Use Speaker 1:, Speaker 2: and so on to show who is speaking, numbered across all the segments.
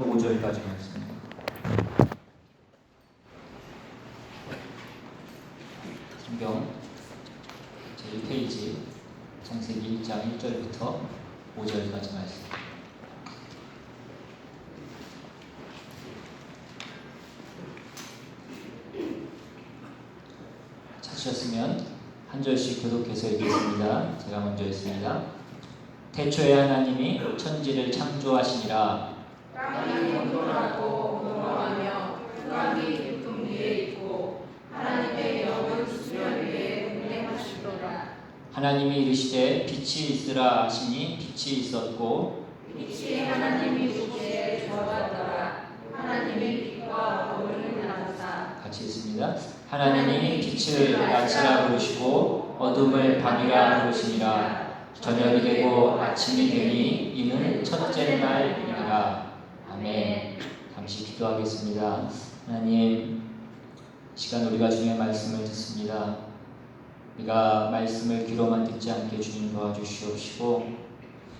Speaker 1: 5절까지 말씀. 성경 제1페이지 창세기 1장 1절부터 5절까지 말씀. 찾으셨으면 한 절씩 교독해서 읽겠습니다. 제가 먼저 읽습니다. 태초에 하나님이 천지를 창조하시니라.
Speaker 2: 땅이 온돌하고 공허하며 흑암이 깊은 위에 있고 하나님의 영은 수면 위에 운행하시더라.
Speaker 1: 하나님이 이르시되 빛이 있으라 하시니 빛이 있었고
Speaker 2: 빛이 하나님이 보시기에 좋았더라. 하나님이 빛과 어둠을 나누사.
Speaker 1: 같이 읽습니다. 하나님이 빛을 낮이라 부르시고 어둠을 밤이라 부르시니라. 저녁이 되고 아침이 되니 이는 첫째 날이니라. 아멘. 잠시 기도하겠습니다. 하나님, 시간 우리가 주님의 말씀을 듣습니다. 우리가 말씀을 귀로만 듣지 않게 주님 도와주시옵시고,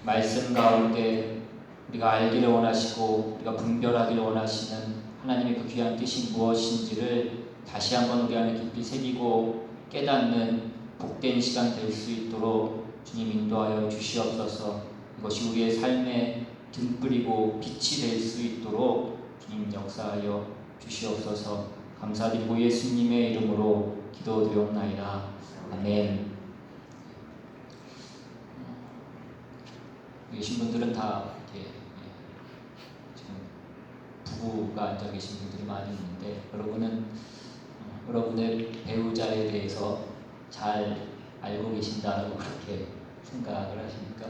Speaker 1: 말씀 가운데 우리가 알기를 원하시고 우리가 분별하기를 원하시는 하나님의 그 귀한 뜻이 무엇인지를 다시 한번 우리 안에 깊이 새기고 깨닫는 복된 시간 될 수 있도록 주님 인도하여 주시옵소서. 이것이 우리의 삶에 등불이고 빛이 될 수 있도록 주님 역사하여 주시옵소서. 감사드리고 예수님의 이름으로 기도드리옵나이다. 아멘. 계신 분들은 다 이렇게 지금 부부가 앉아 계신 분들이 많이 있는데, 여러분은 여러분의 배우자에 대해서 잘 알고 계신다고 그렇게 생각을 하십니까?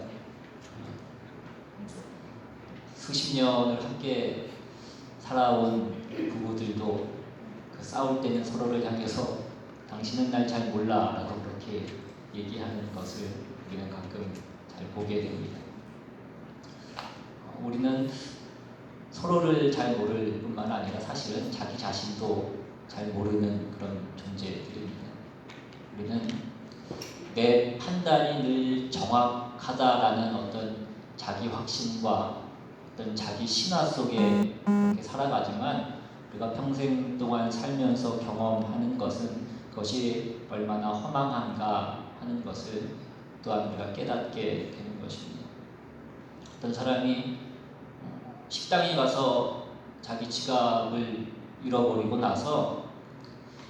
Speaker 1: 수십 년을 함께 살아온 부부들도 그 싸울 때는 서로를 향해서 당신은 날 잘 몰라 라고 그렇게 얘기하는 것을 우리는 가끔 잘 보게 됩니다. 우리는 서로를 잘 모를 뿐만 아니라 사실은 자기 자신도 잘 모르는 그런 존재들입니다. 우리는 내 판단이 늘 정확하다라는 어떤 자기 확신과 어떤 자기 신화 속에 그렇게 살아가지만, 우리가 평생 동안 살면서 경험하는 것은 그것이 얼마나 허망한가 하는 것을 또한 우리가 깨닫게 되는 것입니다. 어떤 사람이 식당에 가서 자기 지갑을 잃어버리고 나서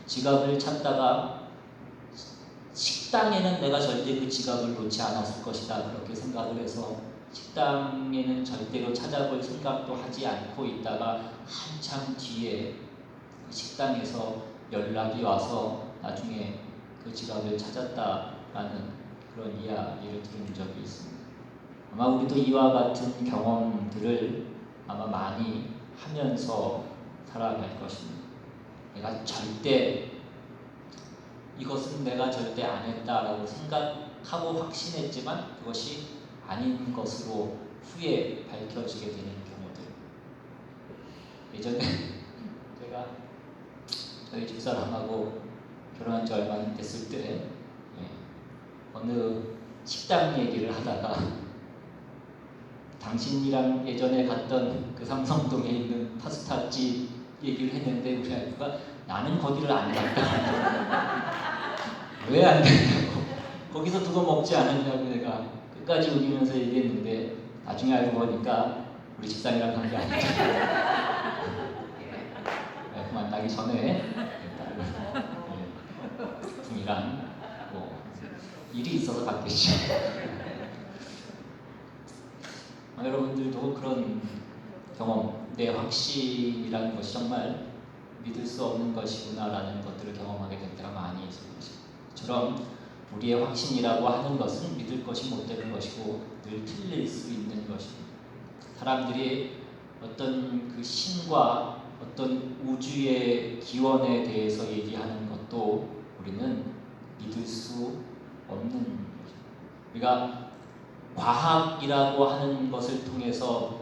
Speaker 1: 지갑을 찾다가 식당에는 내가 절대 그 지갑을 놓지 않았을 것이다 그렇게 생각을 해서 식당에는 절대로 찾아볼 생각도 하지 않고 있다가 한참 뒤에 그 식당에서 연락이 와서 나중에 그 지갑을 찾았다라는 그런 이야기를 들은 적이 있습니다. 아마 우리도 이와 같은 경험들을 아마 많이 하면서 살아갈 것입니다. 이것은 내가 절대 안 했다라고 생각하고 확신했지만 그것이 아닌 것으로 후에 밝혀지게 되는 경우들. 예전에 제가 저희 집사람하고 결혼한 지 얼마 안 됐을 때 어느 식당 얘기를 하다가 당신이랑 예전에 갔던 그 삼성동에 있는 파스타집 얘기를 했는데 우리 아이가 나는 거기를 안 갔다. 왜 안 갔냐고. 거기서 두고 먹지 않았냐고 내가 끝까지 우기면서 얘기했는데 나중에 알고 보니까 우리 집사람이랑 간 게 아니죠. 만나기 전에 분이랑 뭐 일이 있어서 갔겠죠. 여러분들도 그런 경험, 내 확신이라는 것이 정말 믿을 수 없는 것이구나라는 것들을 경험하게 될 때가 많이 있을 것입니다. 저처럼 우리의 확신이라고 하는 것은 믿을 것이 못 되는 것이고 늘 틀릴 수 있는 것입니다. 사람들이 어떤 그 신과 어떤 우주의 기원에 대해서 얘기하는 것도 우리는 믿을 수 없는 것입니다. 우리가 과학이라고 하는 것을 통해서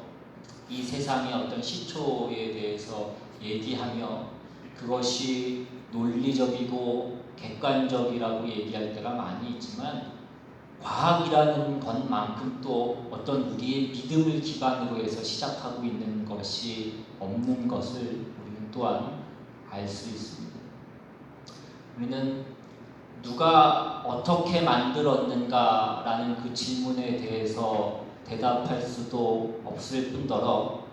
Speaker 1: 이 세상의 어떤 시초에 대해서 얘기하며 그것이 논리적이고 객관적이라고 얘기할 때가 많이 있지만, 과학이라는 것만큼 또 어떤 우리의 믿음을 기반으로 해서 시작하고 있는 것 것이 없는 것을 우리는 또한 알 수 있습니다. 우리는 누가 어떻게 만들었는가라는 그 질문에 대해서 대답할 수도 없을 뿐더러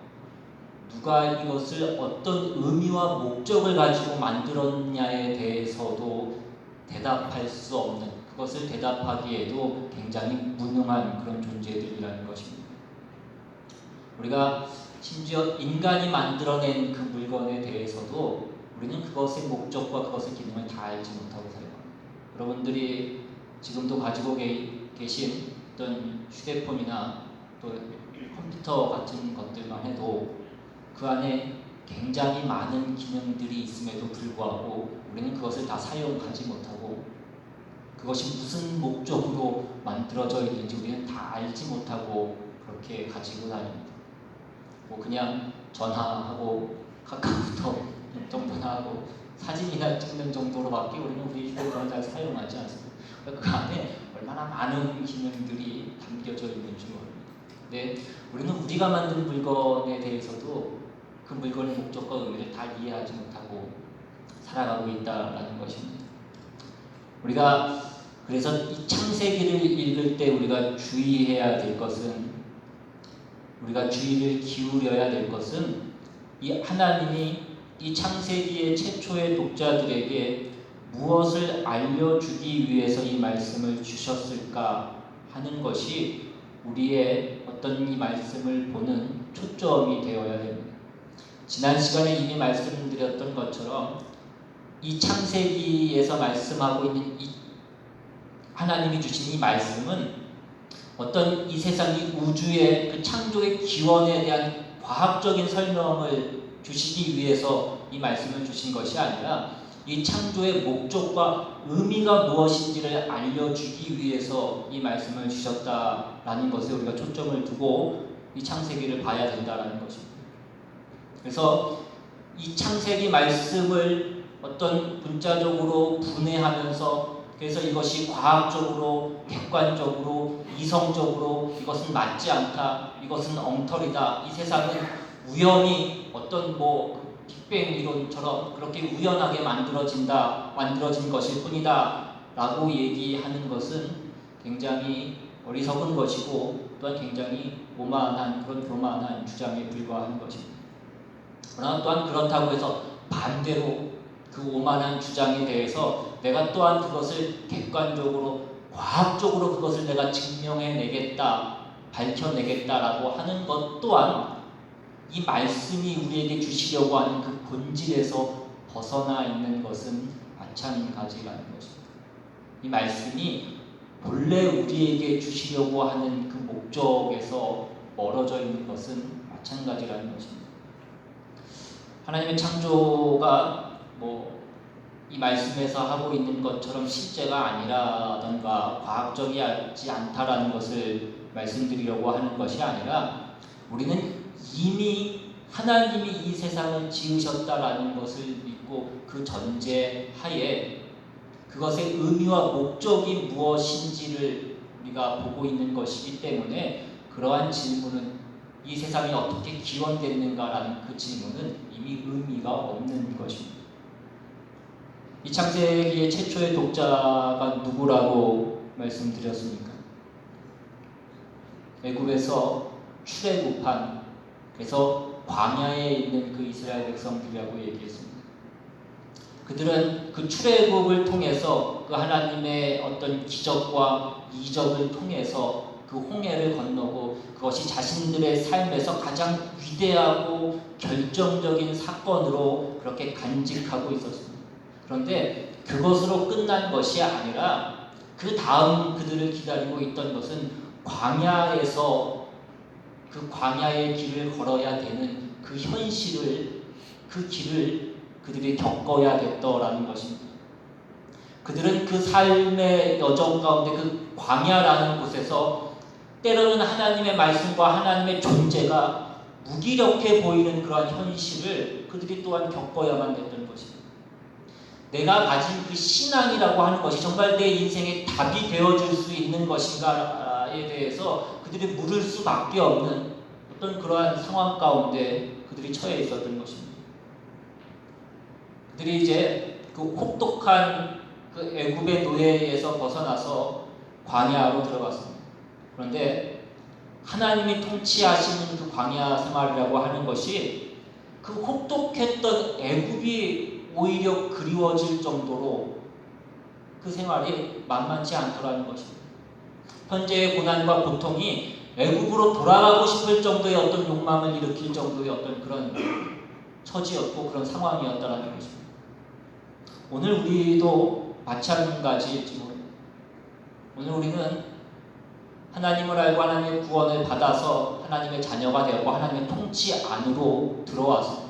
Speaker 1: 누가 이것을 어떤 의미와 목적을 가지고 만들었냐에 대해서도 대답할 수 없는, 그것을 대답하기에도 굉장히 무능한 그런 존재들이라는 것입니다. 우리가 심지어 인간이 만들어낸 그 물건에 대해서도 우리는 그것의 목적과 그것의 기능을 다 알지 못하고 살아갑니다. 여러분들이 지금도 가지고 계신 어떤 휴대폰이나 또 컴퓨터 같은 것들만 해도 그 안에 굉장히 많은 기능들이 있음에도 불구하고 우리는 그것을 다 사용하지 못하고 그것이 무슨 목적으로 만들어져 있는지 우리는 다 알지 못하고 그렇게 가지고 다닙니다. 뭐 그냥 전화하고 카카오톡 정도나 하고 사진이나 찍는 정도로밖에 우리는 우리 휴대폰을 잘 사용하지 않습니다. 그 안에 얼마나 많은 기능들이 담겨져 있는 줄 모릅니다. 근데 우리는 우리가 만든 물건에 대해서도 그 물건의 목적과 의미를 다 이해하지 못하고 살아가고 있다는 것입니다. 우리가 그래서 이 창세기를 읽을 때 우리가 주의해야 될 것은, 우리가 주의를 기울여야 될 것은 이 하나님이 이 창세기의 최초의 독자들에게 무엇을 알려주기 위해서 이 말씀을 주셨을까 하는 것이 우리의 어떤 이 말씀을 보는 초점이 되어야 됩니다. 지난 시간에 이미 말씀드렸던 것처럼 이 창세기에서 말씀하고 있는 이 하나님이 주신 이 말씀은 어떤 이 세상 이 우주의 그 창조의 기원에 대한 과학적인 설명을 주시기 위해서 이 말씀을 주신 것이 아니라 이 창조의 목적과 의미가 무엇인지를 알려주기 위해서 이 말씀을 주셨다라는 것에 우리가 초점을 두고 이 창세기를 봐야 된다는 것입니다. 그래서 이 창세기 말씀을 어떤 문자적으로 분해하면서 그래서 이것이 과학적으로, 객관적으로, 이성적으로 이것은 맞지 않다, 이것은 엉터리다, 이 세상은 우연히 어떤 빅뱅 이론처럼 그렇게 우연하게 만들어진 것일 뿐이다 라고 얘기하는 것은 굉장히 어리석은 것이고 또한 굉장히 오만한 그런 교만한 주장에 불과한 것입니다. 그러나 또한 그렇다고 해서 반대로 그 오만한 주장에 대해서 내가 또한 그것을 객관적으로 과학적으로 그것을 내가 증명해내겠다, 밝혀내겠다라고 하는 것 또한 이 말씀이 우리에게 주시려고 하는 그 본질에서 벗어나 있는 것은 마찬가지라는 것입니다. 이 말씀이 본래 우리에게 주시려고 하는 그 목적에서 멀어져 있는 것은 마찬가지라는 것입니다. 하나님의 창조가 이 말씀에서 하고 있는 것처럼 실제가 아니라던가 과학적이지 않다라는 것을 말씀드리려고 하는 것이 아니라 우리는 이미 하나님이 이 세상을 지으셨다라는 것을 믿고 그 전제하에 그것의 의미와 목적이 무엇인지를 우리가 보고 있는 것이기 때문에 그러한 질문은 이 세상이 어떻게 기원됐는가라는 그 질문은 이미 의미가 없는 것입니다. 이 창세기의 최초의 독자가 누구라고 말씀드렸습니까? 애굽에서 출애굽한, 그래서 광야에 있는 그 이스라엘 백성들이라고 얘기했습니다. 그들은 그 출애굽을 통해서 그 하나님의 어떤 기적과 이적을 통해서 그 홍해를 건너고 그것이 자신들의 삶에서 가장 위대하고 결정적인 사건으로 그렇게 간직하고 있었습니다. 그런데 그것으로 끝난 것이 아니라 그 다음 그들을 기다리고 있던 것은 광야에서 그 광야의 길을 걸어야 되는 그 현실을, 그 길을 그들이 겪어야 됐더라는 것입니다. 그들은 그 삶의 여정 가운데 그 광야라는 곳에서 때로는 하나님의 말씀과 하나님의 존재가 무기력해 보이는 그러한 현실을 그들이 또한 겪어야만 됐던 것입니다. 내가 가진 그 신앙이라고 하는 것이 정말 내 인생의 답이 되어줄 수 있는 것인가에 대해서 그들이 물을 수밖에 없는 어떤 그러한 상황 가운데 그들이 처해 있었던 것입니다. 그들이 이제 그 혹독한 그 애굽의 노예에서 벗어나서 광야로 들어갔습니다. 그런데 하나님이 통치하시는 그 광야 생활이라고 하는 것이 그 혹독했던 애굽이 오히려 그리워질 정도로 그 생활이 만만치 않더라는 것입니다. 현재의 고난과 고통이 애굽으로 돌아가고 싶을 정도의 어떤 욕망을 일으킬 정도의 어떤 그런 처지였고 그런 상황이었다는 것입니다. 오늘 우리도 마찬가지일지 모릅니다. 오늘 우리는 하나님을 알고 하나님의 구원을 받아서 하나님의 자녀가 되었고 하나님의 통치 안으로 들어왔습니다.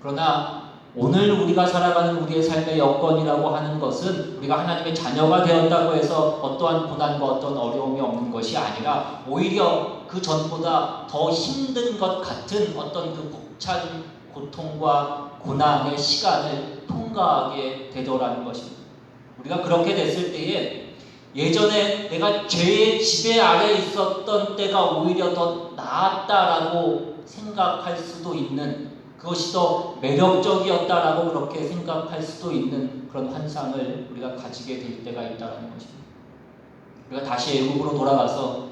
Speaker 1: 그러나 오늘 우리가 살아가는 우리의 삶의 여건이라고 하는 것은 우리가 하나님의 자녀가 되었다고 해서 어떠한 고난과 어떤 어려움이 없는 것이 아니라 오히려 그 전보다 더 힘든 것 같은 어떤 그 벅찬 고통과 고난의 시간을 통과하게 되더라는 것입니다. 우리가 그렇게 됐을 때에 예전에 내가 죄의 지배 아래 있었던 때가 오히려 더 나았다라고 생각할 수도 있는, 그것이 더 매력적이었다라고 그렇게 생각할 수도 있는 그런 환상을 우리가 가지게 될 때가 있다는 것입니다. 우리가 다시 애굽으로 돌아가서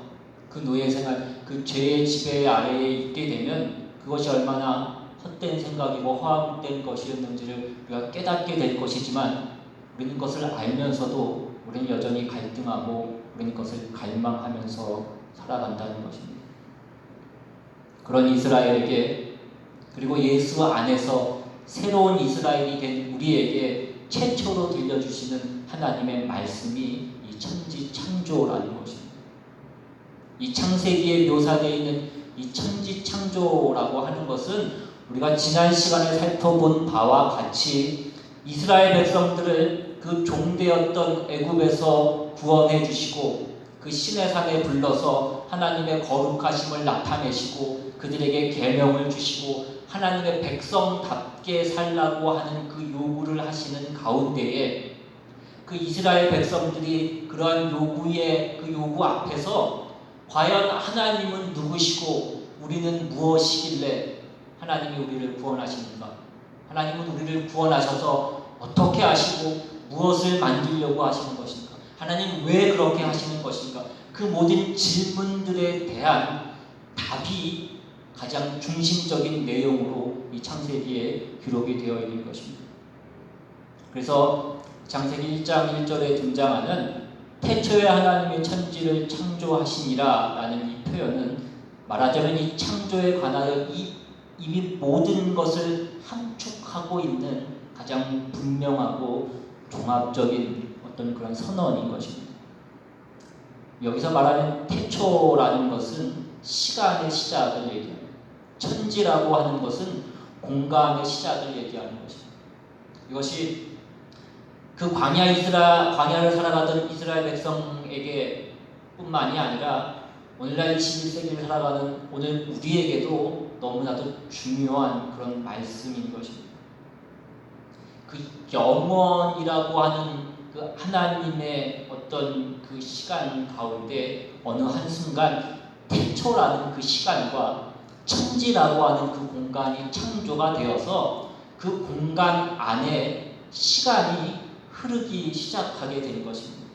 Speaker 1: 그 노예 생활, 그 죄의 지배 아래에 있게 되면 그것이 얼마나 헛된 생각이고 허황된 것이었는지를 우리가 깨닫게 될 것이지만 우리는 그것을 알면서도 우리는 여전히 갈등하고 우리는 그것을 갈망하면서 살아간다는 것입니다. 그런 이스라엘에게 그리고 예수 안에서 새로운 이스라엘이 된 우리에게 최초로 들려주시는 하나님의 말씀이 이 천지 창조라는 것입니다. 이 창세기에 묘사되어 있는 이 천지 창조라고 하는 것은 우리가 지난 시간에 살펴본 바와 같이 이스라엘 백성들을 그 종되었던 애굽에서 구원해 주시고 그 시내 산에 불러서 하나님의 거룩하심을 나타내시고 그들에게 계명을 주시고 하나님의 백성답게 살라고 하는 그 요구를 하시는 가운데에 그 이스라엘 백성들이 그러한 요구의 그 요구 앞에서 과연 하나님은 누구시고 우리는 무엇이길래 하나님이 우리를 구원하십니까? 하나님은 우리를 구원하셔서 어떻게 하시고 무엇을 만들려고 하시는 것인가? 하나님 왜 그렇게 하시는 것인가? 그 모든 질문들에 대한 답이 가장 중심적인 내용으로 이 창세기에 기록이 되어 있는 것입니다. 그래서 창세기 1장 1절에 등장하는 태초에 하나님의 천지를 창조하시니라 라는 이 표현은 말하자면 이 창조에 관하여 이미 모든 것을 함축하고 있는 가장 분명하고 종합적인 어떤 그런 선언인 것입니다. 여기서 말하는 태초라는 것은 시간의 시작을 얘기합니다. 천지라고 하는 것은 공간의 시작을 얘기하는 것입니다. 이것이 그 광야를 살아가던 이스라엘 백성에게 뿐만이 아니라 오늘날 21세기를 살아가는 오늘 우리에게도 너무나도 중요한 그런 말씀인 것입니다. 그 영원이라고 하는 그 하나님의 어떤 그 시간 가운데 어느 한순간 태초라는 그 시간과 천지라고 하는 그 공간이 창조가 되어서 그 공간 안에 시간이 흐르기 시작하게 된 것입니다.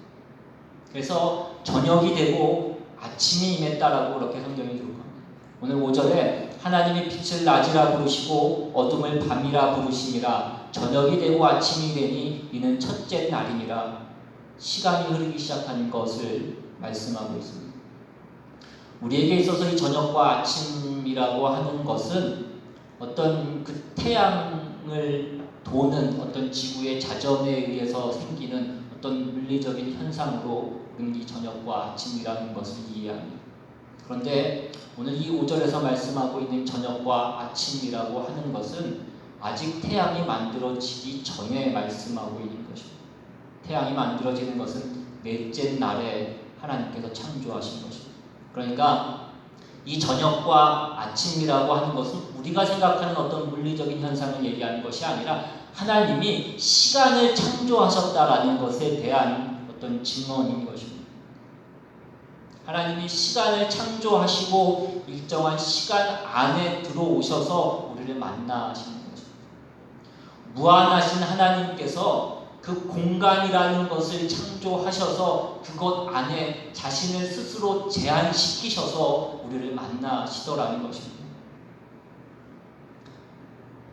Speaker 1: 그래서 저녁이 되고 아침이 임했다라고 그렇게 성경이 기록합니다. 오늘 5절에 하나님이 빛을 낮이라 부르시고 어둠을 밤이라 부르시니라. 저녁이 되고 아침이 되니 이는 첫째 날이니라. 시간이 흐르기 시작하는 것을 말씀하고 있습니다. 우리에게 있어서 이 저녁과 아침이라고 하는 것은 어떤 그 태양을 도는 어떤 지구의 자전에 의해서 생기는 어떤 물리적인 현상으로 우리는 이 저녁과 아침이라는 것을 이해합니다. 그런데 오늘 이 5절에서 말씀하고 있는 저녁과 아침이라고 하는 것은 아직 태양이 만들어지기 전에 말씀하고 있는 것입니다. 태양이 만들어지는 것은 넷째 날에 하나님께서 창조하신 것입니다. 그러니까 이 저녁과 아침이라고 하는 것은 우리가 생각하는 어떤 물리적인 현상을 얘기하는 것이 아니라 하나님이 시간을 창조하셨다라는 것에 대한 어떤 증언인 것입니다. 하나님이 시간을 창조하시고 일정한 시간 안에 들어오셔서 우리를 만나시는 거죠. 무한하신 하나님께서 그 공간이라는 것을 창조하셔서 그것 안에 자신을 스스로 제한시키셔서 우리를 만나시더라는 것입니다.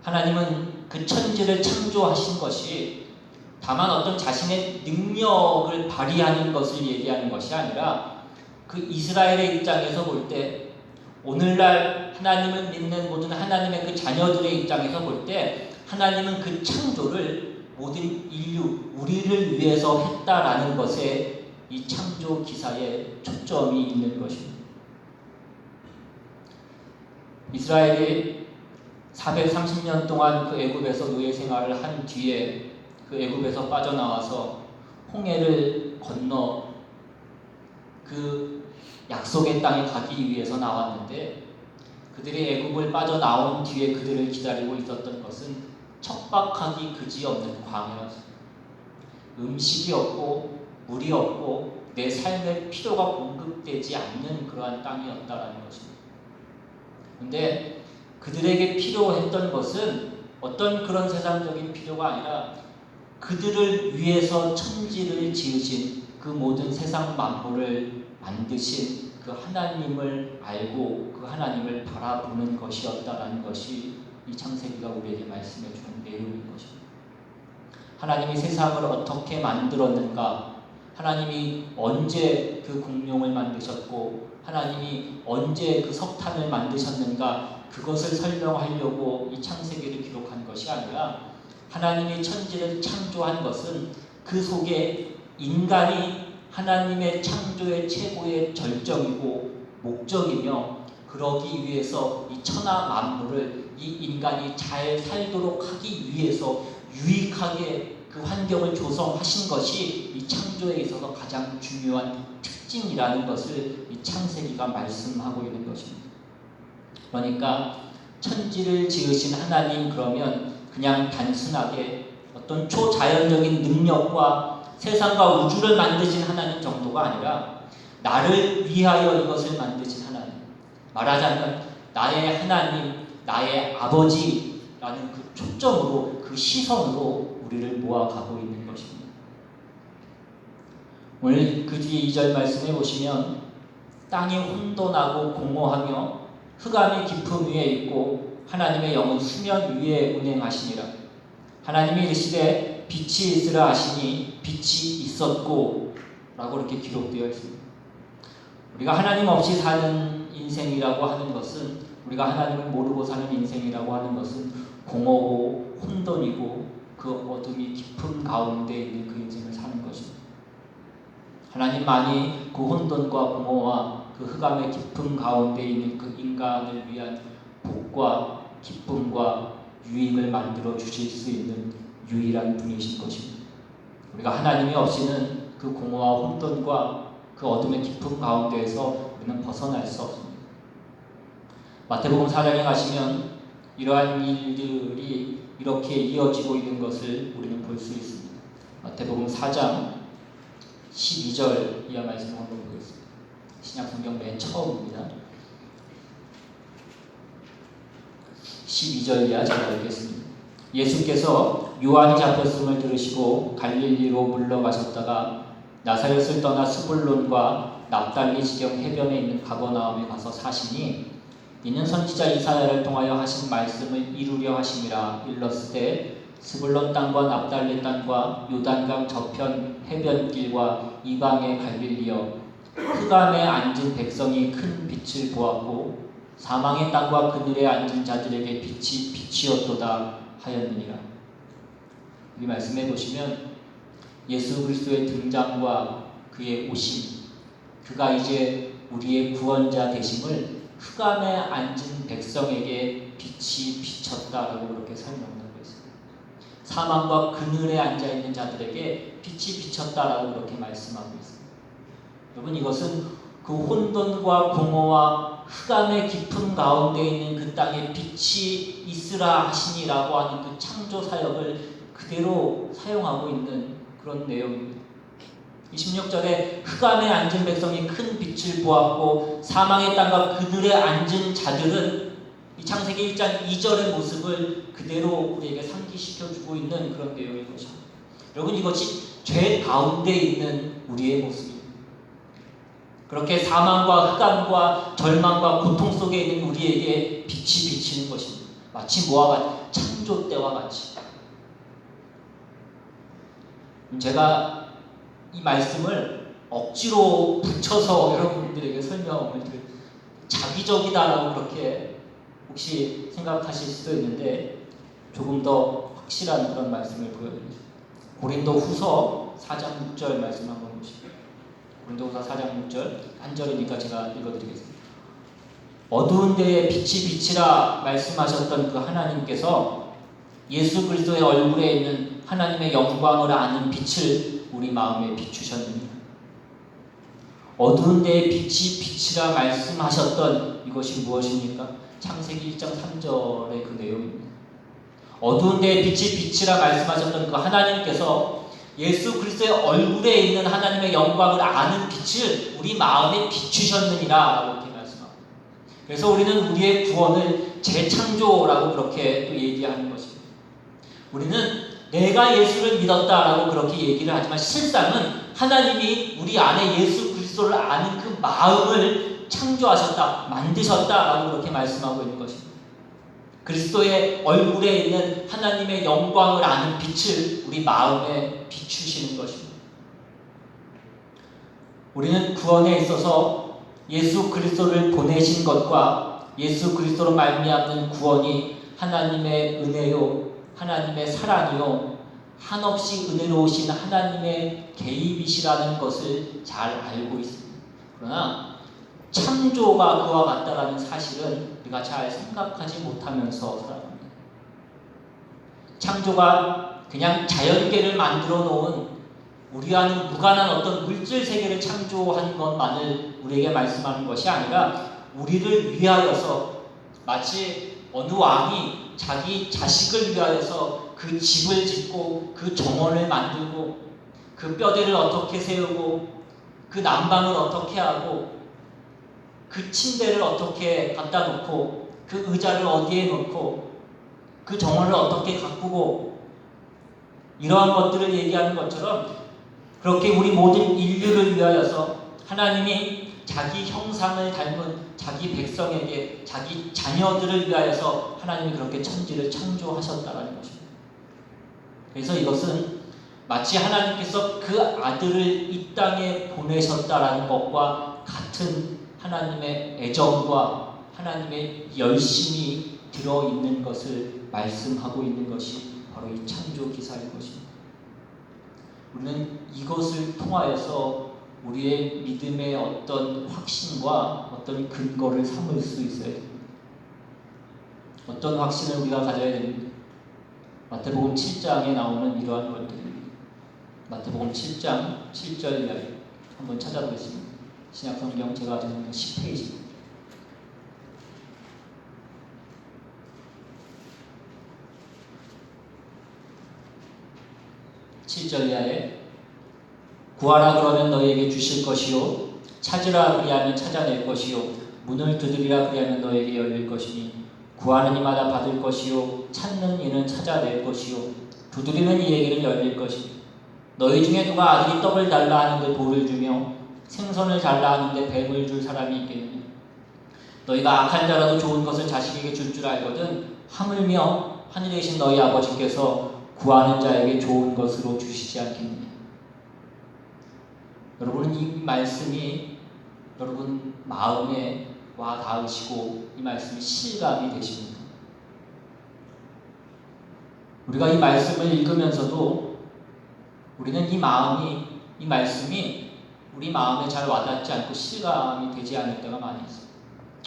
Speaker 1: 하나님은 그 천지를 창조하신 것이 다만 어떤 자신의 능력을 발휘하는 것을 얘기하는 것이 아니라 그 이스라엘의 입장에서 볼 때, 오늘날 하나님을 믿는 모든 하나님의 그 자녀들의 입장에서 볼 때 하나님은 그 창조를 모든 인류, 우리를 위해서 했다라는 것에 이 창조 기사에 초점이 있는 것입니다. 이스라엘이 430년 동안 그 애굽에서 노예 생활을 한 뒤에 그 애굽에서 빠져나와서 홍해를 건너 그 약속의 땅에 가기 위해서 나왔는데, 그들이 애굽을 빠져나온 뒤에 그들을 기다리고 있었던 것은 척박하기 그지없는 광야였습니다. 음식이 없고 물이 없고 내 삶의 필요가 공급되지 않는 그러한 땅이었다라는 것입니다. 그런데 그들에게 필요했던 것은 어떤 그런 세상적인 필요가 아니라 그들을 위해서 천지를 지으신 그 모든 세상 만물을 만드신 그 하나님을 알고 그 하나님을 바라보는 것이었다라는 것이 이 창세기가 우리에게 말씀해 주는 내용인 것입니다. 하나님이 세상을 어떻게 만들었는가, 하나님이 언제 그 공룡을 만드셨고 하나님이 언제 그 석탄을 만드셨는가, 그것을 설명하려고 이 창세기를 기록한 것이 아니라 하나님이 천지를 창조한 것은 그 속에 인간이 하나님의 창조의 최고의 절정이고 목적이며, 그러기 위해서 이 천하 만물을 이 인간이 잘 살도록 하기 위해서 유익하게 그 환경을 조성하신 것이 이 창조에 있어서 가장 중요한 특징이라는 것을 이 창세기가 말씀하고 있는 것입니다. 그러니까 천지를 지으신 하나님, 그러면 그냥 단순하게 어떤 초자연적인 능력과 세상과 우주를 만드신 하나님 정도가 아니라 나를 위하여 이것을 만드신 하나님, 말하자면 나의 하나님, 나의 아버지라는 그 초점으로, 그 시선으로 우리를 모아가고 있는 것입니다. 오늘 그 뒤에 2절 말씀해 보시면 땅이 혼돈하고 공허하며 흑암이 깊음 위에 있고 하나님의 영은 수면 위에 운행하시니라. 하나님이 이르시되 빛이 있으라 하시니 빛이 있었고 라고 이렇게 기록되어 있습니다. 우리가 하나님 없이 사는 인생이라고 하는 것은, 우리가 하나님을 모르고 사는 인생이라고 하는 것은 공허고 혼돈이고 그 어둠이 깊은 가운데 있는 그 인생을 사는 것입니다. 하나님만이 그 혼돈과 공허와 그 흑암의 깊은 가운데 있는 그 인간을 위한 복과 기쁨과 유익을 만들어 주실 수 있는 유일한 분이신 것입니다. 우리가 하나님이 없이는 그 공허와 혼돈과 그 어둠의 깊은 가운데에서 우리는 벗어날 수 없습니다. 마태복음 4장에 가시면 이러한 일들이 이렇게 이어지고 있는 것을 우리는 볼 수 있습니다. 마태복음 4장 12절 이하 말씀 한번 보겠습니다. 신약성경 맨 처음입니다. 12절 이하 제가 읽겠습니다. 예수께서 요한이 잡혔음을 들으시고 갈릴리로 물러가셨다가 나사렛을 떠나 스불론과 납달리 지경 해변에 있는 가버나움에 가서 사시니, 이는 선지자 이사야를 통하여 하신 말씀을 이루려 하심이라. 일렀으되 스불론 땅과 납달리 땅과 요단강 저편 해변길과 이방의 갈릴리여, 흑암에 앉은 백성이 큰 빛을 보았고 사망의 땅과 그늘에 앉은 자들에게 빛이 비치었도다 하였느니라. 이 말씀해 보시면 예수 그리스도의 등장과 그의 오심, 그가 이제 우리의 구원자 되심을 흑암에 앉은 백성에게 빛이 비쳤다라고 그렇게 설명하고 있습니다. 사망과 그늘에 앉아있는 자들에게 빛이 비쳤다라고 그렇게 말씀하고 있습니다. 여러분, 이것은 그 혼돈과 공허와 흑암의 깊은 가운데 있는 그 땅에 빛이 있으라 하시니라고 하는 그 창조 사역을 그대로 사용하고 있는 그런 내용입니다. 26절에 흑암에 앉은 백성이 큰 빛을 보았고 사망의 땅과 그늘에 앉은 자들은 이 창세기 1장 2절의 모습을 그대로 우리에게 상기시켜주고 있는 그런 내용인 것입니다. 여러분, 이것이 죄 가운데 있는 우리의 모습입니다. 그렇게 사망과 흑암과 절망과 고통 속에 있는 우리에게 빛이 비치는 것입니다. 마치 뭐와 같이? 창조 때와 같이. 제가 이 말씀을 억지로 붙여서 여러분들에게 설명을 드려요. 자기적이다라고 그렇게 혹시 생각하실 수도 있는데 조금 더 확실한 그런 말씀을 보여드리죠. 고린도후서 4장 6절 말씀 한번 보시죠. 고린도후서 4장 6절 한 절이니까 제가 읽어드리겠습니다. 어두운 데에 빛이 비치라 말씀하셨던 그 하나님께서 예수 그리스도의 얼굴에 있는 하나님의 영광을 아는 빛을 우리 마음에 비추셨느니라. 어두운 데에 빛이 비치라 말씀하셨던 이것이 무엇입니까? 창세기 1장 3절의 그 내용입니다. 어두운 데에 빛이 비치라 말씀하셨던 그 하나님께서 예수 그리스도의 얼굴에 있는 하나님의 영광을 아는 빛을 우리 마음에 비추셨느니라 이렇게 말씀합니다. 그래서 우리는 우리의 구원을 재창조라고 그렇게 또 얘기하는 것입니다. 우리는 내가 예수를 믿었다라고 그렇게 얘기를 하지만 실상은 하나님이 우리 안에 예수 그리스도를 아는 그 마음을 창조하셨다, 만드셨다라고 그렇게 말씀하고 있는 것입니다. 그리스도의 얼굴에 있는 하나님의 영광을 아는 빛을 우리 마음에 비추시는 것입니다. 우리는 구원에 있어서 예수 그리스도를 보내신 것과 예수 그리스도로 말미암는 구원이 하나님의 은혜요, 하나님의 사랑이요, 한없이 은혜로우신 하나님의 개입이시라는 것을 잘 알고 있습니다. 그러나 창조가 그와 같다라는 사실은 우리가 잘 생각하지 못하면서 살아갑니다. 창조가 그냥 자연계를 만들어 놓은 우리와는 무관한 어떤 물질 세계를 창조한 것만을 우리에게 말씀하는 것이 아니라 우리를 위하여서 마치 어느 왕이 자기 자식을 위하여서 그 집을 짓고 그 정원을 만들고 그 뼈대를 어떻게 세우고 그 난방을 어떻게 하고 그 침대를 어떻게 갖다 놓고 그 의자를 어디에 놓고 그 정원을 어떻게 가꾸고 이러한 것들을 얘기하는 것처럼 그렇게 우리 모든 인류를 위하여서 하나님이 자기 형상을 닮은 자기 백성에게 자기 자녀들을 위하여서 하나님이 그렇게 천지를 창조하셨다는 것입니다. 그래서 이것은 마치 하나님께서 그 아들을 이 땅에 보내셨다라는 것과 같은 하나님의 애정과 하나님의 열심이 들어있는 것을 말씀하고 있는 것이 바로 이 창조 기사인 것입니다. 우리는 이것을 통하여서 우리의 믿음의 어떤 확신과 어떤 근거를 삼을 수 있어야 됩니다. 어떤 확신을 우리가 가져야 됩니다. 마태복음 7장에 나오는 이러한 것들입니다. 마태복음 7장 7절 이야기 한번 찾아보겠습니다. 신약성경 제가 가지고 10페이지입니다. (7절) 이하에 구하라 그러면 너희에게 주실 것이요 찾으라 그리하면 찾아낼 것이요 문을 두드리라 그리하면 너희에게 열릴 것이니 구하는 이마다 받을 것이요 찾는 이는 찾아낼 것이요 두드리는 이에게는 열릴 것이니 너희 중에 누가 아들이 떡을 달라 하는데 돌을 주며 생선을 달라 하는데 뱀을 줄 사람이 있겠느냐. 너희가 악한 자라도 좋은 것을 자식에게 줄 줄 알거든 하물며 하늘에 계신 너희 아버지께서 구하는 자에게 좋은 것으로 주시지 않겠느냐. 여러분, 이 말씀이 여러분 마음에 와 닿으시고 이 말씀이 실감이 되십니까? 우리가 이 말씀을 읽으면서도 우리는 이 말씀이 우리 마음에 잘 와닿지 않고 실감이 되지 않을 때가 많이 있어요.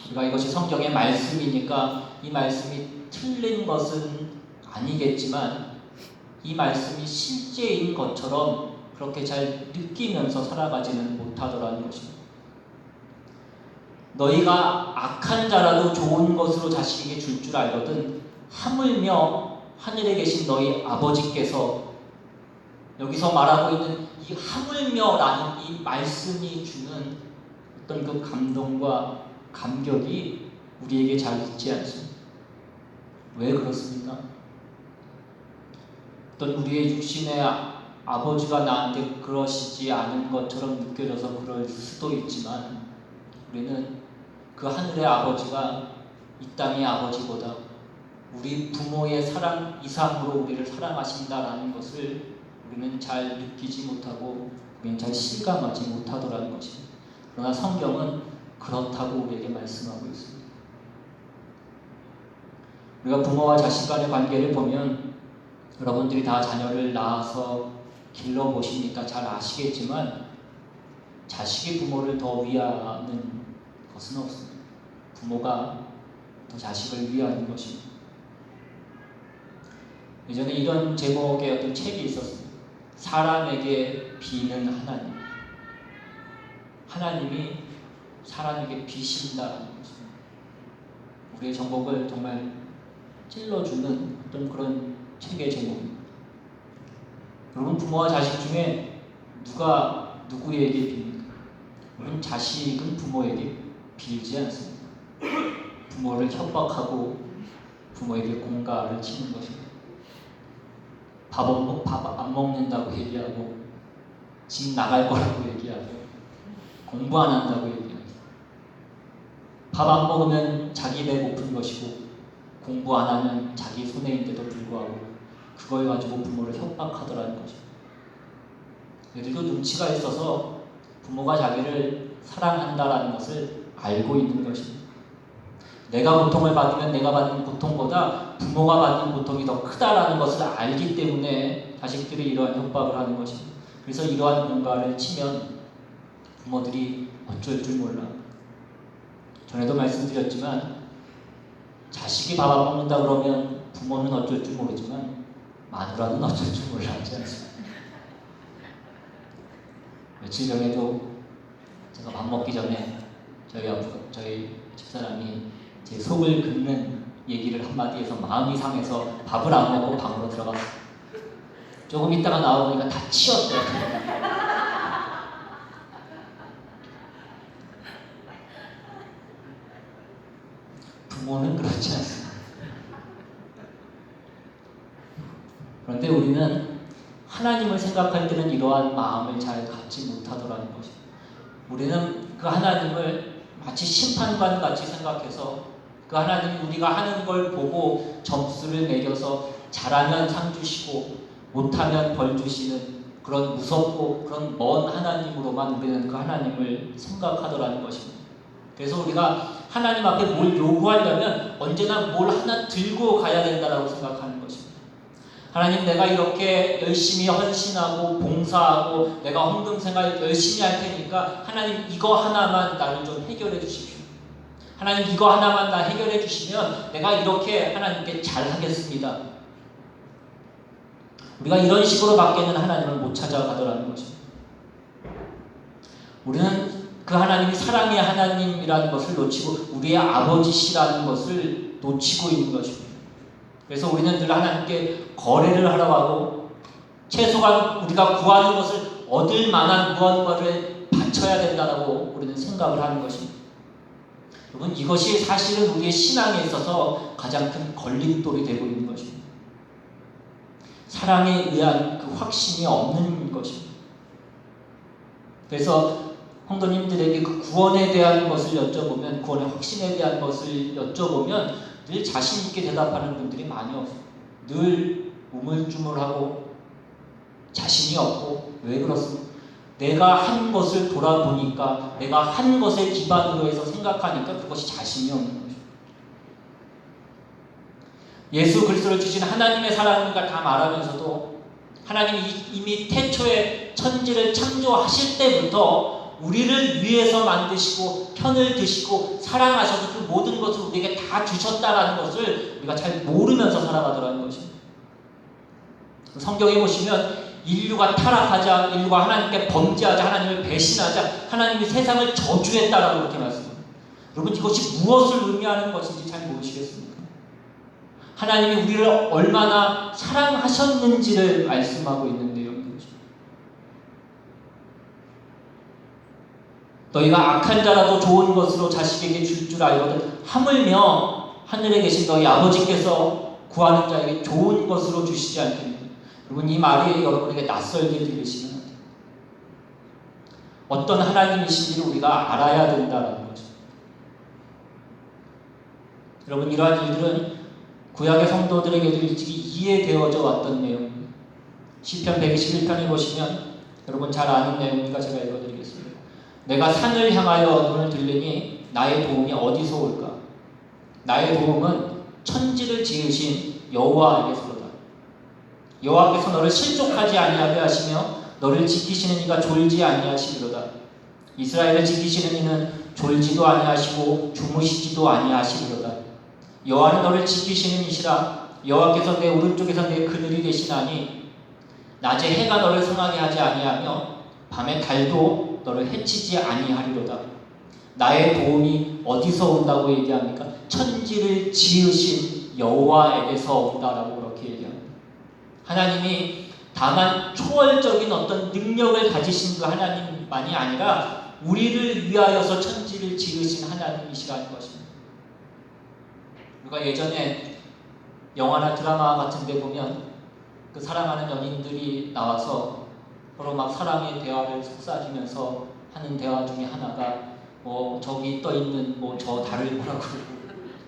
Speaker 1: 우리가 이것이 성경의 말씀이니까 이 말씀이 틀린 것은 아니겠지만 이 말씀이 실제인 것처럼 그렇게 잘 느끼면서 살아가지는 못하더라는 것입니다. 너희가 악한 자라도 좋은 것으로 자식에게 줄 줄 알거든 하물며 하늘에 계신 너희 아버지께서, 여기서 말하고 있는 이 하물며라는 이 말씀이 주는 어떤 그 감동과 감격이 우리에게 잘 있지 않습니다. 왜 그렇습니까? 어떤 우리의 육신의 아버지가 나한테 그러시지 않은 것처럼 느껴져서 그럴 수도 있지만 우리는 그 하늘의 아버지가 이 땅의 아버지보다 우리 부모의 사랑 이상으로 우리를 사랑하신다라는 것을 우리는 잘 느끼지 못하고 우리는 잘 실감하지 못하더라는 것입니다. 그러나 성경은 그렇다고 우리에게 말씀하고 있습니다. 우리가 부모와 자식 간의 관계를 보면 여러분들이 다 자녀를 낳아서 길러보시니까 잘 아시겠지만 자식이 부모를 더 위하는 것은 없습니다. 부모가 더 자식을 위하는 것입니다. 예전에 이런 제목의 어떤 책이 있었습니다. 사람에게 비는 하나님. 하나님이 사람에게 비신다는 것입니다. 우리의 정복을 정말 찔러주는 어떤 그런 책의 제목입니다. 여러분, 부모와 자식 중에 누가 누구에게 빕니까? 물론 자식은 부모에게 빌지 않습니다. 부모를 협박하고 부모에게 공가를 치는 것입니다. 밥 안 먹는다고 얘기하고 집 나갈 거라고 얘기하고 공부 안 한다고 얘기하고 밥 안 먹으면 자기 배 고픈 것이고 공부 안 하면 자기 손해인데도 불구하고 그걸 가지고 부모를 협박하더라는 것입니다. 애들도 눈치가 있어서 부모가 자기를 사랑한다라는 것을 알고 있는 것입니다. 내가 고통을 받으면 내가 받는 고통보다 부모가 받는 고통이 더 크다라는 것을 알기 때문에 자식들이 이러한 협박을 하는 것입니다. 그래서 이러한 공가를 치면 부모들이 어쩔 줄 몰라. 전에도 말씀드렸지만 자식이 밥 안 먹는다 그러면 부모는 어쩔 줄 모르지만 마누라는 어쩔 줄 몰라 하지 않습니까? 며칠 전에도 제가 밥 먹기 전에 저희 집사람이 제 속을 긁는 얘기를 한마디 해서 마음이 상해서 밥을 안 먹고 방으로 들어갔어요. 조금 있다가 나와보니까 다 치웠더라고요. 부모는 그렇지 않습니다. 그런데 우리는 하나님을 생각할 때는 이러한 마음을 잘 갖지 못하더라는 것입니다. 우리는 그 하나님을 마치 심판관 같이 생각해서 그 하나님이 우리가 하는 걸 보고 점수를 매겨서 잘하면 상 주시고 못하면 벌 주시는 그런 무섭고 그런 먼 하나님으로만 우리는 그 하나님을 생각하더라는 것입니다. 그래서 우리가 하나님 앞에 뭘 요구하려면 언제나 뭘 하나 들고 가야 된다고 생각하는 것입니다. 하나님, 내가 이렇게 열심히 헌신하고 봉사하고 내가 헌금 생활 열심히 할 테니까 하나님 이거 하나만 나를 좀 해결해 주십시오. 하나님 이거 하나만 나 해결해 주시면 내가 이렇게 하나님께 잘하겠습니다. 우리가 이런 식으로 밖에는 하나님을 못 찾아가더라는 것입니다. 우리는 그 하나님이 사랑의 하나님이라는 것을 놓치고 우리의 아버지시라는 것을 놓치고 있는 것입니다. 그래서 우리는 늘 하나님께 거래를 하라고 하고 최소한 우리가 구하는 것을 얻을 만한 무언가를 바쳐야 된다고 우리는 생각을 하는 것입니다. 여러분, 이것이 사실은 우리의 신앙에 있어서 가장 큰 걸림돌이 되고 있는 것입니다. 사랑에 의한 그 확신이 없는 것입니다. 그래서 성도님들에게 그 구원에 대한 것을 여쭤보면, 구원의 확신에 대한 것을 여쭤보면 늘 자신 있게 대답하는 분들이 많이 없어요. 늘 우물쭈물하고 자신이 없고. 왜 그렇습니까? 내가 한 것을 돌아보니까, 내가 한 것을 기반으로 해서 생각하니까 그것이 자신이 없는 것입니다. 예수 그리스도를 주신 하나님의 사랑인가 다 말하면서도 하나님이 이미 태초에 천지를 창조하실 때부터 우리를 위해서 만드시고 편을 드시고 사랑하셔서 그 모든 것을 우리에게 다 주셨다라는 것을 우리가 잘 모르면서 살아가더라는 것입니다. 성경에 보시면 인류가 타락하자, 인류가 하나님께 범죄하자, 하나님을 배신하자, 하나님이 세상을 저주했다라고 그렇게 말씀합니다. 여러분, 이것이 무엇을 의미하는 것인지 잘 모르시겠습니까? 하나님이 우리를 얼마나 사랑하셨는지를 말씀하고 있는 내용입니다. 너희가 악한 자라도 좋은 것으로 자식에게 줄 알거든 하물며 하늘에 계신 너희 아버지께서 구하는 자에게 좋은 것으로 주시지 않겠느냐. 여러분, 이 말이 여러분에게 낯설게 들리시면 안 돼요. 어떤 하나님이신지를 우리가 알아야 된다는 거죠. 여러분, 이러한 일들은 구약의 성도들에게도 일찍이 이해되어져 왔던 내용입니다. 시편 121편에 보시면 여러분 잘 아는 내용이니까 제가 읽어드리겠습니다. 내가 산을 향하여 눈을 들리니 나의 도움이 어디서 올까? 나의 도움은 천지를 지으신 여호와에게서로다. 여호와께서 너를 실족하지 아니하게 하시며 너를 지키시는 이가 졸지 아니하시리로다. 이스라엘을 지키시는 이는 졸지도 아니하시고 주무시지도 아니하시리로다. 여호와는 너를 지키시는 이시라. 여호와께서 내 오른쪽에서 내 그늘이 되시나니 낮에 해가 너를 상하게 하지 아니하며 밤에 달도 너를 해치지 아니하리로다. 나의 도움이 어디서 온다고 얘기합니까? 천지를 지으신 여호와에게서 온다라고 그렇게 얘기합니다. 하나님이 다만 초월적인 어떤 능력을 가지신 그 하나님만이 아니라 우리를 위하여서 천지를 지으신 하나님이시라는 것입니다. 우리가 예전에 영화나 드라마 같은 데 보면 그 사랑하는 연인들이 나와서 서로 막 사랑의 대화를 속삭이면서 하는 대화 중에 하나가 저기 떠 있는 저 달을 보라고 그러고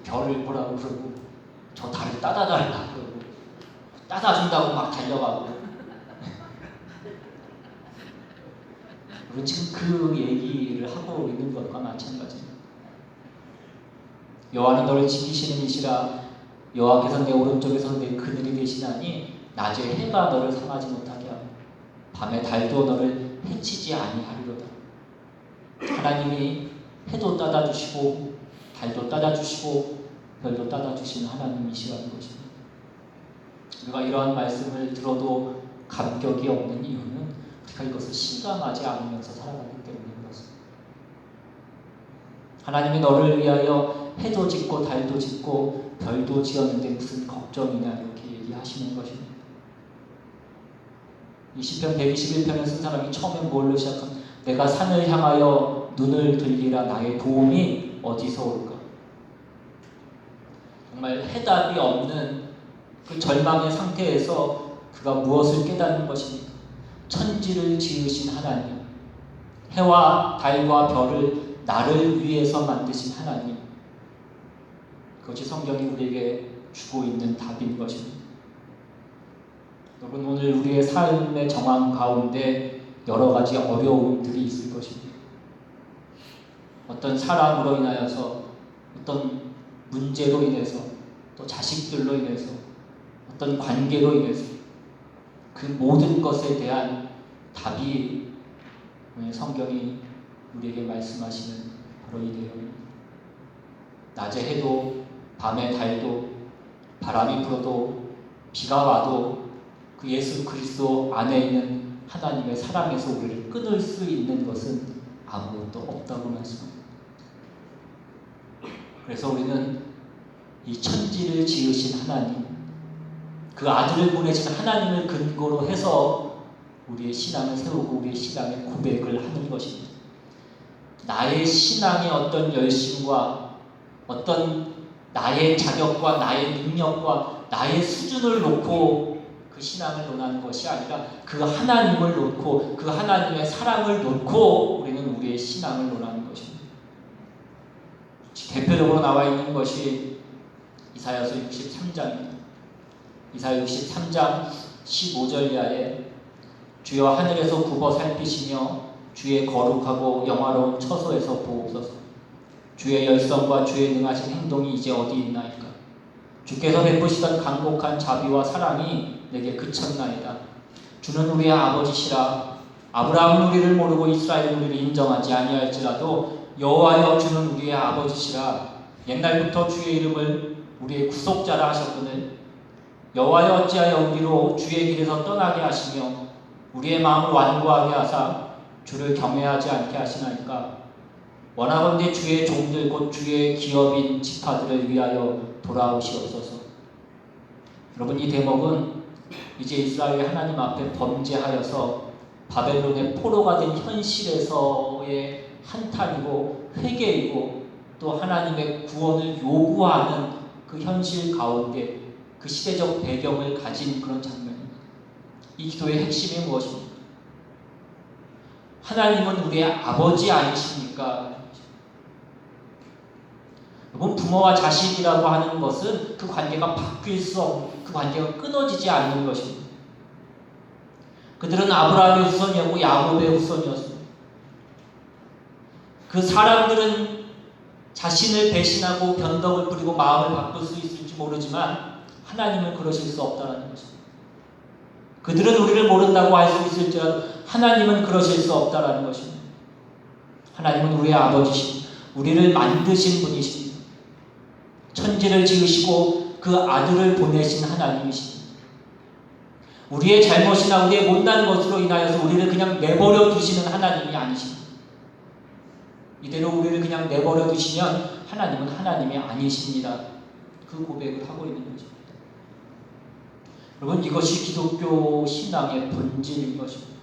Speaker 1: 별을 보라고 그러고 저 달을 따다 달라고 그러고 따다 준다고 막 달려가고. 우리 지금 그 얘기를 하고 있는 것과 마찬가지입니다. 여호와는 너를 지키시는 이시라. 여호와께서 내 오른쪽에서 내 그늘이 되시나니 낮에 해가 너를 상하지 못하게 하고 밤에 달도 너를 해치지 아니하리로다. 하나님이 해도 따다 주시고 달도 따다 주시고 별도 따다 주시는 하나님이시라는 것입니다. 우리가 이러한 말씀을 들어도 감격이 없는 이유는 우리가 이것을 실감하지 않으면서 살아가기 때문인 것입니다. 하나님이 너를 위하여 해도 짓고 달도 짓고 별도 지었는데 무슨 걱정이냐 이렇게 얘기하시는 것입니다. 이 시편 121편을 쓴 사람이 처음에 뭘로 시작합니까? 내가 산을 향하여 눈을 들리라. 나의 도움이 어디서 올까? 정말 해답이 없는 그 절망의 상태에서 그가 무엇을 깨닫는 것입니까? 천지를 지으신 하나님, 해와 달과 별을 나를 위해서 만드신 하나님, 그것이 성경이 우리에게 주고 있는 답인 것입니다. 여러분, 오늘 우리의 삶의 정황 가운데 여러 가지 어려움들이 있을 것입니다. 어떤 사람으로 인하여서, 어떤 문제로 인해서, 또 자식들로 인해서, 어떤 관계로 인해서 그 모든 것에 대한 답이 성경이 우리에게 말씀하시는 바로 이 내용입니다. 낮에 해도 밤에 달도 바람이 불어도 비가 와도 그 예수 그리스도 안에 있는 하나님의 사랑에서 우리를 끊을 수 있는 것은 아무것도 없다고 말씀합니다. 그래서 우리는 이 천지를 지으신 하나님, 그 아들을 보내신 하나님을 근거로 해서 우리의 신앙을 세우고 우리의 신앙의 고백을 하는 것입니다. 나의 신앙의 어떤 열심과 어떤 나의 자격과 나의 능력과 나의 수준을 놓고 그 신앙을 논하는 것이 아니라 그 하나님을 놓고 그 하나님의 사랑을 놓고 우리는 우리의 신앙을 논하는 것입니다. 대표적으로 나와 있는 것이 이사야서 63장입니다. 이사야 63장 15절 이하에 주여 하늘에서 굽어 살피시며 주의 거룩하고 영화로운 처소에서 보옵소서. 주의 열성과 주의 능하신 행동이 이제 어디 있나이까? 주께서 베푸시던 강곡한 자비와 사랑이 내게 그쳤나이다. 주는 우리의 아버지시라. 아브라함은 우리를 모르고 이스라엘은 우리를 인정하지 아니할지라도 여호와여 주는 우리의 아버지시라. 옛날부터 주의 이름을 우리의 구속자라 하셨거늘 여호와여 어찌하여 우리로 주의 길에서 떠나게 하시며 우리의 마음을 완고하게 하사 주를 경외하지 않게 하시나이까? 원하건대 주의 종들 곧 주의 기업인 지파들을 위하여 돌아오시옵소서. 여러분, 이 대목은 이제 이스라엘이 하나님 앞에 범죄하여서 바벨론의 포로가 된 현실에서의 한탄이고 회개이고 또 하나님의 구원을 요구하는 그 현실 가운데 그 시대적 배경을 가진 그런 장면입니다. 이 기도의 핵심이 무엇입니까? 하나님은 우리의 아버지 아니십니까? 여러분, 부모와 자식이라고 하는 것은 그 관계가 바뀔 수 없는, 그 관계가 끊어지지 않는 것입니다. 그들은 아브라함의 후손이었고 야곱의 후손이었습니다. 그 사람들은 자신을 배신하고 변덕을 부리고 마음을 바꿀 수 있을지 모르지만 하나님은 그러실 수 없다는 것입니다. 그들은 우리를 모른다고 할 수 있을지라도 하나님은 그러실 수 없다는 것입니다. 하나님은 우리의 아버지십니다. 우리를 만드신 분이십니다. 천지를 지으시고 그 아들을 보내신 하나님이십니다. 우리의 잘못이나 우리의 못난 것으로 인하여서 우리를 그냥 내버려 두시는 하나님이 아니십니다. 이대로 우리를 그냥 내버려 두시면 하나님은 하나님이 아니십니다. 그 고백을 하고 있는 것입니다. 여러분, 이것이 기독교 신앙의 본질인 것입니다.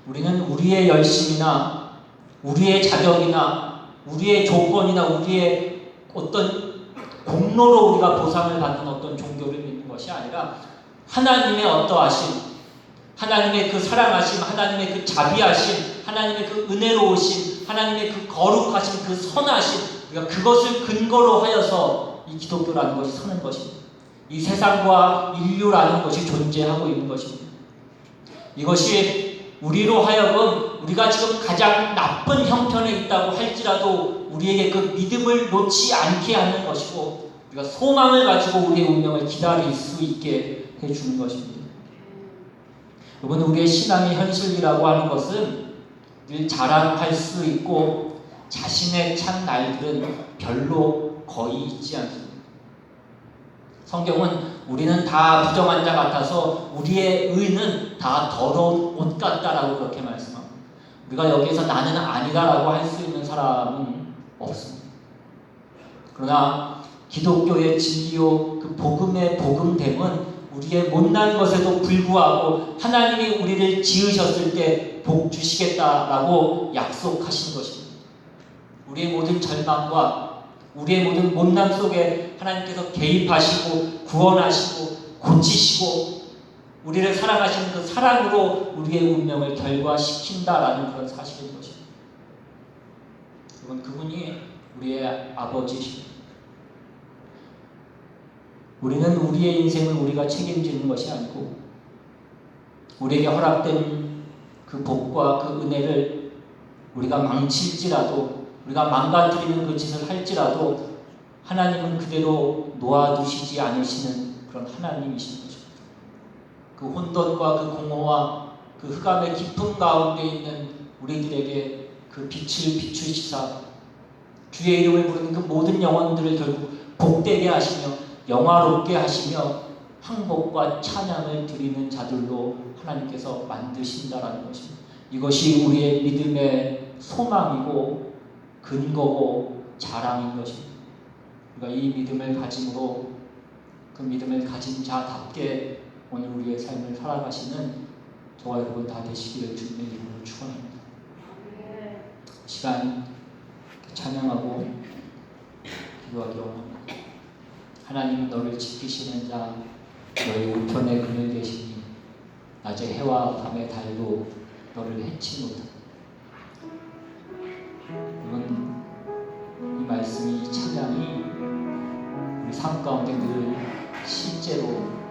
Speaker 1: 우리는 우리의 열심이나 우리의 자격이나 우리의 조건이나 우리의 어떤 공로로 우리가 보상을 받는 어떤 종교를 믿는 것이 아니라 하나님의 어떠하심, 하나님의 그 사랑하심, 하나님의 그 자비하심, 하나님의 그 은혜로우심, 하나님의 그 거룩하심, 그 선하심, 그러니까 그것을 근거로 하여서 이 기독교라는 것이 서는 것입니다. 이 세상과 인류라는 것이 존재하고 있는 것입니다. 이것이 우리로 하여금 우리가 지금 가장 나쁜 형편에 있다고 할지라도 우리에게 그 믿음을 놓지 않게 하는 것이고 우리가 소망을 가지고 우리의 운명을 기다릴 수 있게 해주는 것입니다. 여러분, 우리의 신앙의 현실이라고 하는 것은 늘 자랑할 수 있고 자신의 찬 날들은 별로 거의 있지 않습니다. 성경은 우리는 다 부정한 자 같아서 우리의 의는 다 더러운 옷 같다라고 그렇게 말씀합니다. 우리가 여기에서 나는 아니다라고 할 수 있는 사람은 없습니다. 그러나 기독교의 진리요 그 복음의 복음됨은 우리의 못난 것에도 불구하고 하나님이 우리를 지으셨을 때 복 주시겠다라고 약속하신 것입니다. 우리의 모든 절망과 우리의 모든 못남 속에 하나님께서 개입하시고 구원하시고 고치시고 우리를 사랑하시는 그 사랑으로 우리의 운명을 결과시킨다라는 그런 사실인 것입니다. 그분이 우리의 아버지십니다. 우리는 우리의 인생을 우리가 책임지는 것이 아니고 우리에게 허락된 그 복과 그 은혜를 우리가 망칠지라도 우리가 망가뜨리는 그 짓을 할지라도 하나님은 그대로 놓아두시지 않으시는 그런 하나님이신 것입니다. 그 혼돈과 그 공허와 그 흑암의 깊은 가운데 있는 우리들에게 그 빛을 비추시사 주의 이름을 부르는 그 모든 영혼들을 결국 복되게 하시며 영화롭게 하시며 항복과 찬양을 드리는 자들로 하나님께서 만드신다라는 것입니다. 이것이 우리의 믿음의 소망이고 근거고 자랑인 것입니다. 우리가 이 믿음을 가짐으로 그 믿음을 가진 자답게 오늘 우리의 삶을 살아가시는 저와 여러분 다 되시기를 주님의 이름으로 축원합니다. 시간 찬양하고 기도하기 원합니다. 하나님은 너를 지키시는 자 너희 우편에 그늘 계시니 낮에 해와 밤의 달도 너를 해치 못하다. 여러분, 이 말씀이 이 찬양이 우리 삶 가운데 늘 실제로